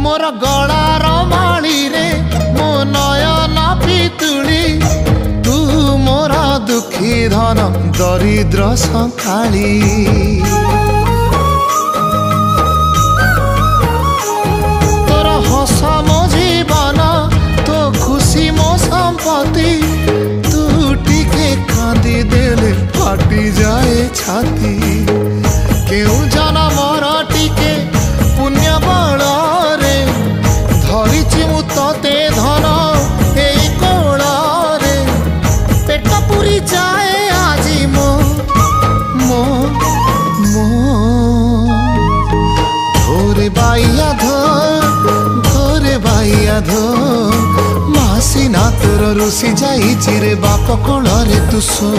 मोर गलार माली रे मो नयन पितुली तू मोर दुखी धन दरिद्र संकाली तोर हस मो जीवन तो खुशी मो संपत्ति तू टिके कांदी देले फाटी जाए छाती केउ जनमर टिके पुण्य बल रे धरिछि मु तते धन एई कोल रे पेट पुरी जाए आजी मो मो मो धोरे बाइया धो मासी ना तोर रुसी जाई चिरे बाप कोल रे तू सो।